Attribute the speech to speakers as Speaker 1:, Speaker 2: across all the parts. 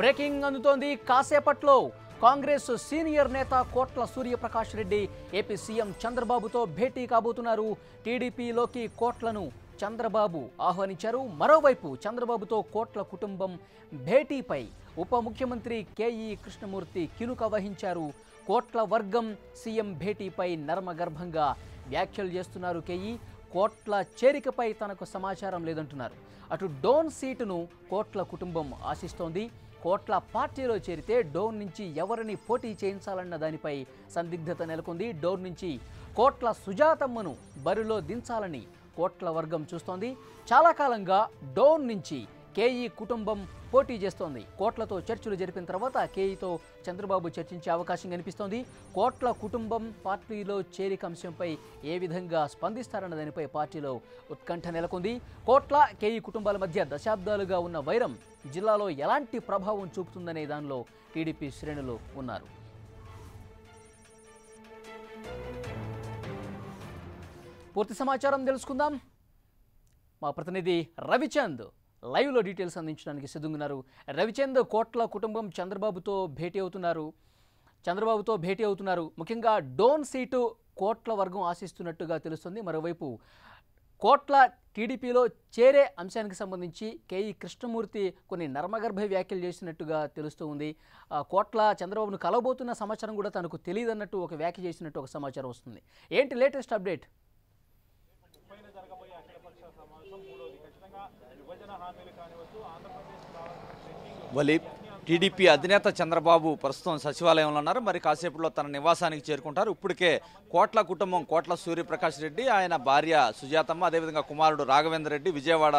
Speaker 1: Breaking అందుతోంది కాసేపట్లో Congress senior నేత కోట్ల సూర్యప్రకాష్ రెడ్డి ఏపీ సీఎం చంద్రబాబుతో భేటీ కాబోతున్నారు. టీడీపీలోకి కోట్లను చంద్రబాబు ఆహ్వానించారు. మరోవైపు చంద్రబాబుతో కోట్ల కుటుంబం భేటీపై ఉప ముఖ్యమంత్రి కేఈ కృష్ణమూర్తి కినుక వహించారు. కోట్ల వర్గం సీఎం భేటీపై నర్మగర్భంగా వ్యాఖ్యలు చేస్తున్నారు. కేఈ కోట్ల చేరికపై తనకు సమాచారం లేదంటున్నారు. అటు డోన్ సీటును కోట్ల కుటుంబం ఆశిస్తోంది. కోట్ల పార్టీలో చేరితే డోన్ నుంచి ఎవరిని పోటీ చేయించాలన్న దానిపై సందిగ్ధత నెలకొంది. డోన్ నుంచి కోట్ల సుజాతమ్మను బరిలో దించాలని కోట్ల వర్గం చూస్తోంది. చాలా కాలంగా డోన్ నుంచి కేఈ కుటుంబం పోటీ చేస్తోంది. కోట్లతో చర్చలు జరిపిన తర్వాత కేఈతో చంద్రబాబు చర్చించే అవకాశం కనిపిస్తోంది. కోట్ల కుటుంబం పార్టీలో చేరిక అంశంపై ఏ విధంగా స్పందిస్తారన్న దానిపై పార్టీలో ఉత్కంఠ నెలకొంది. కోట్ల కేఈ కుటుంబాల మధ్య దశాబ్దాలుగా ఉన్న వైరం జిల్లాలో ఎలాంటి ప్రభావం చూపుతుందనే దానిలో టీడీపీ శ్రేణులు ఉన్నారు. పూర్తి సమాచారం తెలుసుకుందాం. మా ప్రతినిధి రవిచంద్ లైవ్లో డీటెయిల్స్ అందించడానికి సిద్ధంగా. రవిచంద్, కోట్ల కుటుంబం చంద్రబాబుతో భేటీ అవుతున్నారు. ముఖ్యంగా డోన్ సీటు కోట్ల వర్గం ఆశిస్తున్నట్టుగా తెలుస్తుంది. మరోవైపు కోట్ల టీడీపీలో చేరే అంశానికి సంబంధించి కేఈ కృష్ణమూర్తి కొన్ని నర్మగర్భ వ్యాఖ్యలు చేసినట్టుగా తెలుస్తూ ఉంది. కోట్ల చంద్రబాబును కలవబోతున్న సమాచారం కూడా తనకు తెలియదన్నట్టు ఒక వ్యాఖ్య చేసినట్టు ఒక సమాచారం వస్తుంది. ఏంటి లేటెస్ట్ అప్డేట్?
Speaker 2: టీడీపీ అధినేత చంద్రబాబు ప్రస్తుతం సచివాలయంలో ఉన్నారు. మరి కాసేపులో తన నివాసానికి చేరుకుంటారు. ఇప్పటికే కోట్ల కుటుంబం కోట్ల సూర్యప్రకాష్ రెడ్డి, ఆయన భార్య సుజాతమ్మ, అదేవిధంగా కుమారుడు రాఘవేంద్ర రెడ్డి విజయవాడ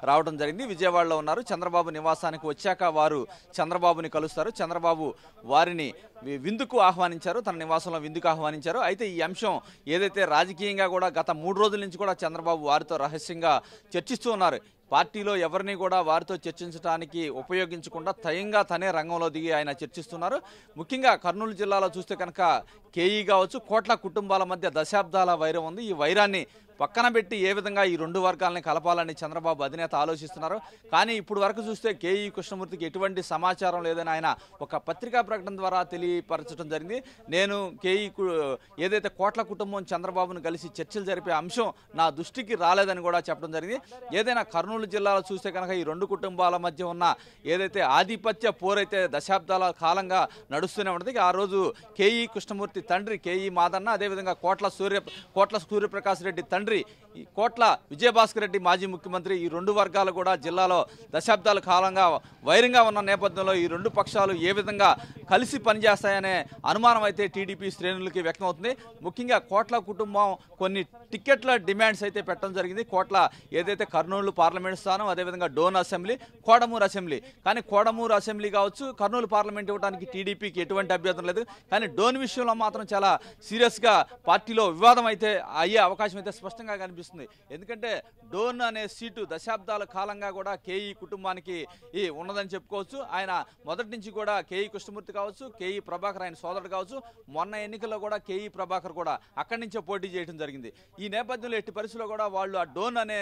Speaker 2: రావడం జరిగింది. విజయవాడలో ఉన్నారు. చంద్రబాబు నివాసానికి వచ్చాక వారు చంద్రబాబుని కలుస్తారు. చంద్రబాబు వారిని విందుకు ఆహ్వానించారు. తన నివాసంలో విందుకు ఆహ్వానించారు. అయితే ఈ అంశం ఏదైతే రాజకీయంగా కూడా గత 3 రోజుల నుంచి కూడా చంద్రబాబు వారితో రహస్యంగా చర్చిస్తూ ఉన్నారు. పార్టీలో ఎవరిని కూడా వారితో చర్చించడానికి ఉపయోగించకుండా స్వయంగా తనే రంగంలో దిగి ఆయన చర్చిస్తున్నారు. ముఖ్యంగా కర్నూలు జిల్లాలో చూస్తే కనుక కేఈ కావచ్చు, కోట్ల కుటుంబాల మధ్య దశాబ్దాల వైరం ఉంది. ఈ వైరాన్ని పక్కన పెట్టి ఏ విధంగా ఈ 2 వర్గాలని కలపాలని చంద్రబాబు అధినేత ఆలోచిస్తున్నారు. కానీ ఇప్పుడు వరకు చూస్తే కేఈ కృష్ణమూర్తికి ఎటువంటి సమాచారం లేదని ఆయన ఒక పత్రికా ప్రకటన ద్వారా తెలియపరచడం జరిగింది. నేను ఏదైతే కోట్ల కుటుంబం చంద్రబాబును కలిసి చర్చలు జరిపే అంశం నా దృష్టికి రాలేదని కూడా చెప్పడం జరిగింది. ఏదైనా కర్నూలు జిల్లాలో చూస్తే కనుక ఈ 2 కుటుంబాల మధ్య ఉన్న ఏదైతే ఆధిపత్య పోరైతే దశాబ్దాల కాలంగా నడుస్తూనే ఉంటుంది. ఆ రోజు కేఈ కృష్ణమూర్తి తండ్రి కేఈ మాదన్న, అదేవిధంగా కోట్ల సూర్యప్రకాష్ రెడ్డి తండ్రి కోట్ల విజయభాస్కర్ రెడ్డి మాజీ ముఖ్యమంత్రి, ఈ 2 వర్గాలు కూడా జిల్లాలో దశాబ్దాల కాలంగా వైరంగా ఉన్న నేపథ్యంలో ఈ 2 పక్షాలు ఏ విధంగా కలిసి పనిచేస్తాయనే అనుమానం అయితే టీడీపీ శ్రేణులకి వ్యక్తమవుతుంది. ముఖ్యంగా కోట్ల కుటుంబం కొన్ని టికెట్ల డిమాండ్స్ అయితే పెట్టడం జరిగింది. కోట్ల ఏదైతే కర్నూలు పార్లమెంట్ స్థానం, అదేవిధంగా డోన్ అసెంబ్లీ, కోడమూరు అసెంబ్లీ, కానీ కోడమూరు అసెంబ్లీ కావచ్చు, కర్నూలు పార్లమెంట్ ఇవ్వడానికి టీడీపీకి ఎటువంటి అభ్యంతరం లేదు. కానీ డోన్ విషయంలో మాత్రం చాలా సీరియస్గా పార్టీలో వివాదం అయితే అయ్యే అవకాశం అయితే స్పష్టంగా కనిపిస్తుంది. ఎందుకంటే డోన్ అనే సీటు దశాబ్దాల కాలంగా కూడా కేఈ కుటుంబానికి ఉన్నదని చెప్పుకోవచ్చు. ఆయన మొదటి నుంచి కూడా కేఈ కృష్ణమూర్తి కావచ్చు, కేఈ ప్రభాకర్ ఆయన సోదరుడు కావచ్చు, మొన్న ఎన్నికల్లో కూడా కేఈ ప్రభాకర్ కూడా అక్కడి నుంచే పోటీ చేయడం జరిగింది. ఈ నేపథ్యంలో ఎట్టి పరిస్థితుల్లో కూడా వాళ్ళు ఆ డోన్ అనే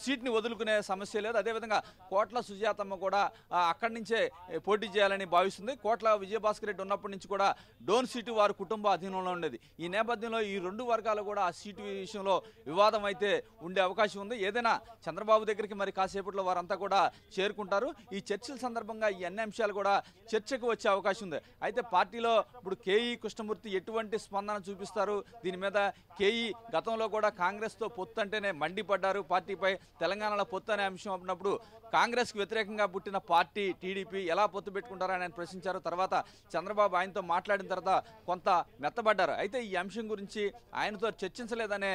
Speaker 2: సీట్ని వదులుకునే సమస్య లేదు. అదేవిధంగా కోట్ల సుజాతమ్మ కూడా అక్కడి నుంచే పోటీ చేయాలని భావిస్తుంది. కోట్ల విజయభాస్కర్ రెడ్డి ఉన్నప్పటి నుంచి కూడా డోన్ సీటు వారి కుటుంబ అధీనంలో ఉండేది. ఈ నేపథ్యంలో ఈ 2 వర్గాలు కూడా ఆ సీటు విషయంలో వివాదం అయితే ఉండే అవకాశం ఉంది. ఏదైనా చంద్రబాబు దగ్గరికి మరి కాసేపట్లో వారంతా కూడా చేరుకుంటారు. ఈ చర్చల సందర్భంగా ఈ అన్ని అంశాలు కూడా చర్చకు వచ్చే అవకాశం ఉంది. అయితే పార్టీలో ఇప్పుడు కేఈ కృష్ణమూర్తి ఎటువంటి స్పందన చూపిస్తారు? దీని మీద కేఈ గతంలో కూడా కాంగ్రెస్తో పొత్తు అంటేనే మండిపడ్డారు. పార్టీపై తెలంగాణలో పొత్తు అనే అంశం అన్నప్పుడు కాంగ్రెస్కు వ్యతిరేకంగా పుట్టిన పార్టీ టీడీపీ ఎలా పొత్తు పెట్టుకుంటారని ఆయన ప్రశ్నించారు. తర్వాత చంద్రబాబు ఆయనతో మాట్లాడిన తర్వాత కొంత మెత్తబడ్డారు. అయితే ఈ అంశం గురించి ఆయనతో చర్చించలేదనే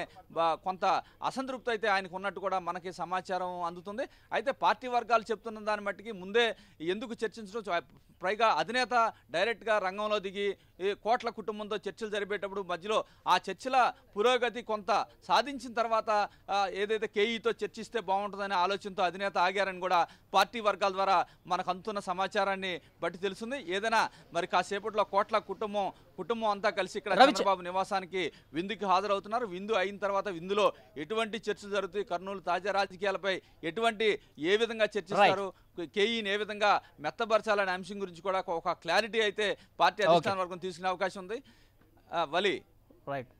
Speaker 2: కొంత అసంతృప్తి అయితే ఆయనకు ఉన్నట్టు కూడా మనకి సమాచారం అందుతుంది. అయితే పార్టీ వర్గాలు చెప్తున్న దాన్ని మట్టికి ముందే ఎందుకు చర్చించడం, పైగా అధినేత డైరెక్ట్గా రంగంలో దిగి కోట్ల కుటుంబంతో చర్చలు జరిపేటప్పుడు మధ్యలో ఆ చర్చల పురోగతి కొంత సాధించిన తర్వాత ఏదైతే కేఈతో చర్చిస్తే బాగుంటుందనే ఆలోచనతో అధినేత ఆగారని కూడా పార్టీ వర్గాల ద్వారా మనకు అందుతున్న సమాచారాన్ని బట్టి తెలుస్తుంది. ఏదైనా మరి కాసేపట్లో కోట్ల కుటుంబం అంతా కలిసి ఇక్కడ చంద్రబాబు నివాసానికి విందుకి హాజరవుతున్నారు. విందు అయిన తర్వాత ఇందులో ఎటువంటి చర్చలు జరుగుతాయి, కర్నూలు తాజా రాజకీయాలపై ఏ విధంగా చర్చిస్తారు, కేఈని ఏ విధంగా మెత్తపరచాలనే అంశం గురించి కూడా ఒక క్లారిటీ అయితే పార్టీ అధిష్టాన వర్గం తీసుకునే అవకాశం ఉంది. వలి
Speaker 1: రైట్.